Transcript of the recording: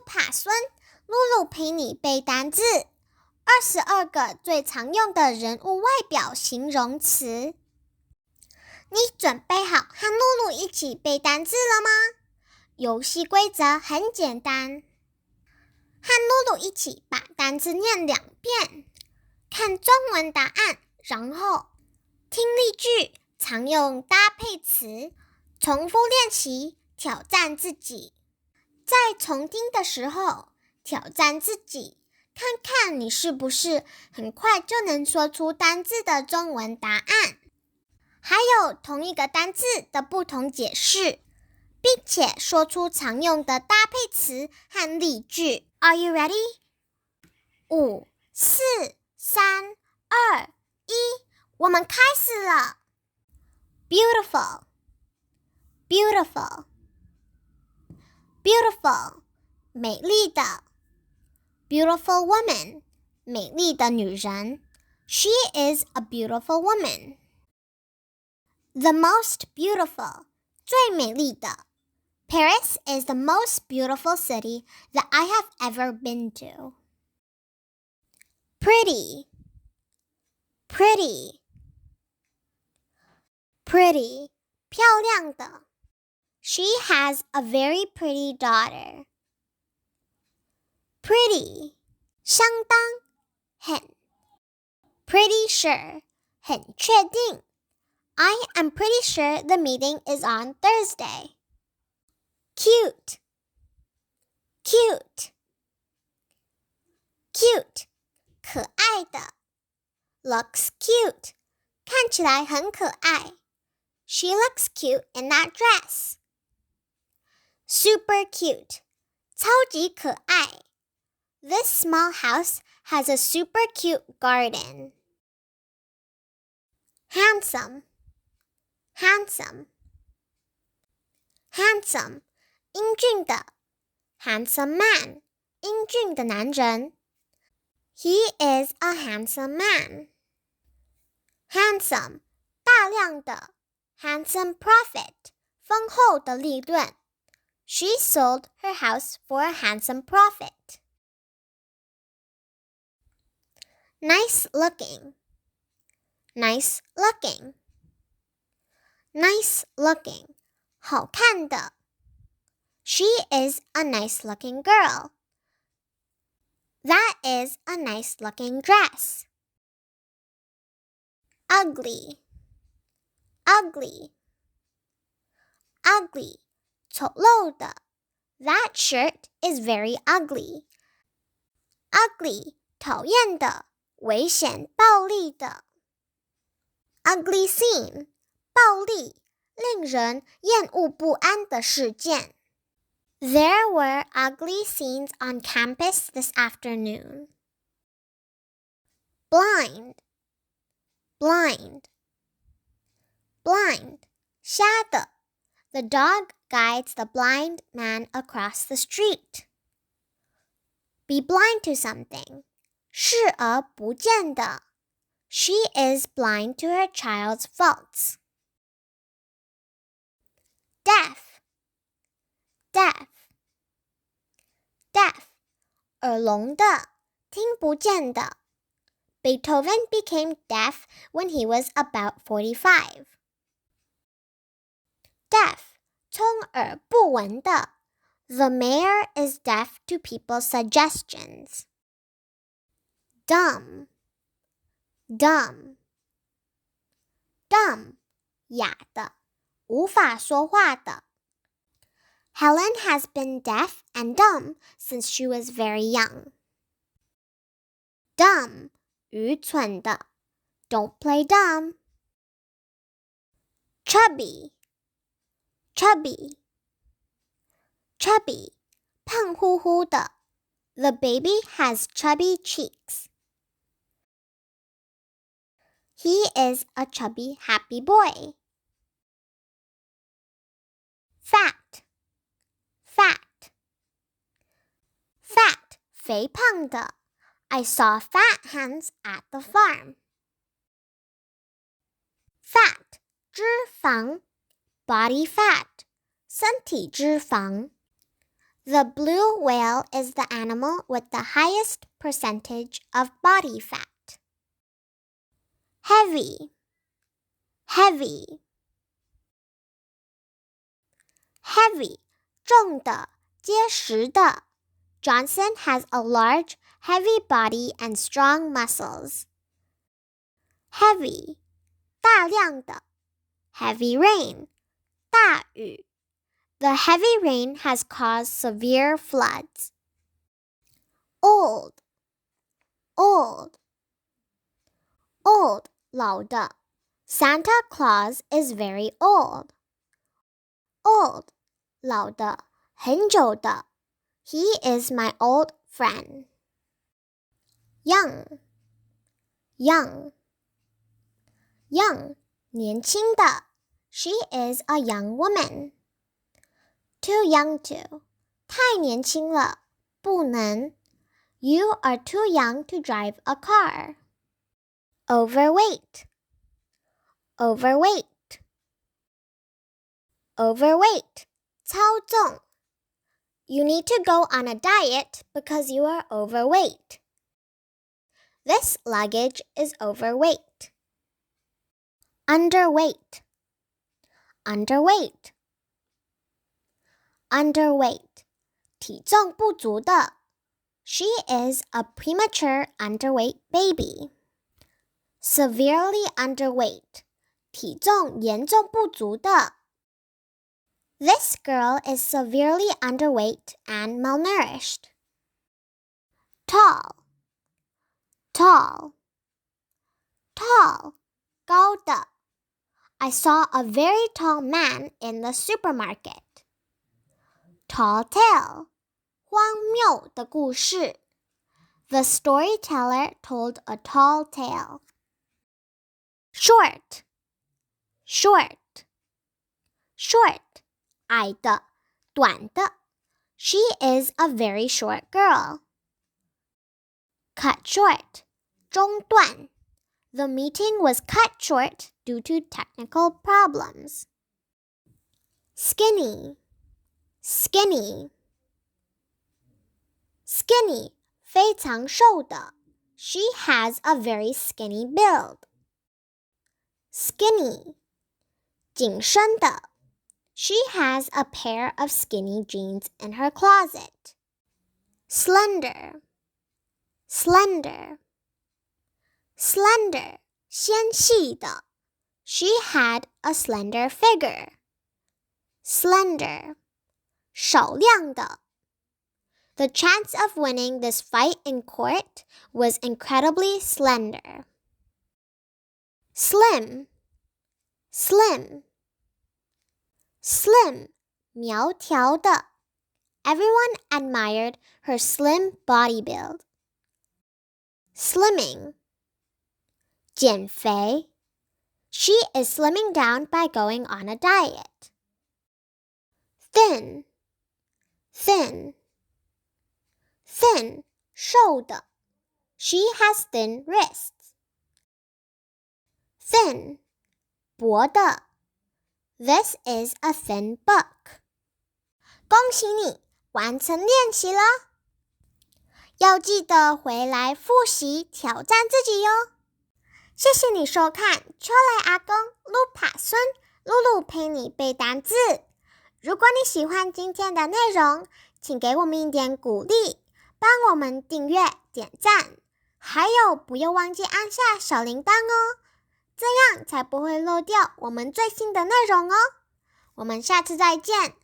怕孙，露露陪你背单字。22个最常用的人物外表形容词。你准备好和露露一起背单字了吗？游戏规则很简单，和露露一起把单字念2遍，看中文答案，然后听例句，常用搭配词，重复练习，挑战自己。在重听的时候，挑战自己，看看你是不是很快就能说出单字的中文答案，还有同一个单字的不同解释，并且说出常用的搭配词和例句。Are you ready? 5、4、3、2、1，我们开始了。Beautiful, beautiful, beautiful， 美丽的。Beautiful woman, 美丽的女人。She is a beautiful woman. The most beautiful, 最美丽的。Paris is the most beautiful city that I have ever been to. Pretty, pretty, pretty, 漂亮的。She has a very pretty daughter. Pretty, 相当，很。Pretty sure, 很确定。I am pretty sure the meeting is on Thursday. Cute, cute, cute, 可爱的。Looks cute, 看起来很可爱。She looks cute in that dress. Super cute, 超级可爱。This small house has a super cute garden. Handsome, handsome, handsome, 英俊的。Handsome man, 英俊的男人。He is a handsome man. Handsome, 大量的。Handsome profit, 丰厚的利润。She sold her house for a handsome profit. Nice looking, nice looking, nice looking, 好看的。She is a nice looking girl. That is a nice looking dress. Ugly, ugly, ugly, 丑陋的。That shirt is very ugly. Ugly, 讨厌的，危险，暴力的。Ugly scene, 暴力，令人厌恶不安的事件。There were ugly scenes on campus this afternoon. Blind, blind, blind, 瞎的。The dog guides the blind man across the street. Be blind to something, 视而不见的。She is blind to her child's faults. Deaf, deaf, deaf, 耳聋的，听不见的。Beethoven became deaf when he was about 45. Deaf, 充耳不闻的。The mayor is deaf to people's suggestions. Dumb, dumb, dumb, 哑的，无法说话的。Helen has been deaf and dumb since she was very young. Dumb, 愚蠢的。Don't play dumb. Chubby, chubby, chubby, 胖乎乎的。The baby has chubby cheeks. He is a chubby, happy boy. Fat, fat, fat, 肥胖的。I saw fat hens at the farm. Fat, 脂肪。Body fat, 身体脂肪。The blue whale is the animal with the highest percentage of body fat. Heavy, heavy, heavy, 重的，结实的。Johnson has a large, heavy body and strong muscles. Heavy, 大量的。Heavy rain, 大雨。The heavy rain has caused severe floods. Old, old, old, 老的。Santa Claus is very old. Old, 老的，很久的。He is my old friend. Young, young, young, 年轻的。She is a young woman. Too young to, 太年轻了，不能。You are too young to drive a car. Overweight, overweight, overweight, 超重。You need to go on a diet because you are overweight. This luggage is overweight. Underweight, underweight, underweight, 体重不足的。She is a premature underweight baby. Severely underweight, 体重严重不足的。This girl is severely underweight and malnourished. Tall, tall, tall, 高的。I saw a very tall man in the supermarket. Tall tale, 荒谬的故事。The storyteller told a tall tale. Short, short, short, 矮的，短的。She is a very short girl. Cut short, 中断。The meeting was cut short due to technical problems. Skinny, skinny, skinny, 非常瘦的。She has a very skinny build. Skinny, 紧身的。She has a pair of skinny jeans in her closet. Slender, slender, slender, 纤细的。She had a slender figure. Slender, 少量的。The chance of winning this fight in court was incredibly slender. Slim, slim, slim, 苗条的。Everyone admired her slim body build. Slimming, 减肥。She is slimming down by going on a diet. Thin, thin, thin, 瘦的。She has thin wrists. Thin, 薄的。This is a thin book. 恭喜你，完成练习了。要记得回来复习，挑战自己哟。谢谢你收看秋来阿公露爬孙露露陪你背单字。如果你喜欢今天的内容，请给我们一点鼓励，帮我们订阅、点赞，还有不要忘记按下小铃铛哦，这样才不会漏掉我们最新的内容哦。我们下次再见。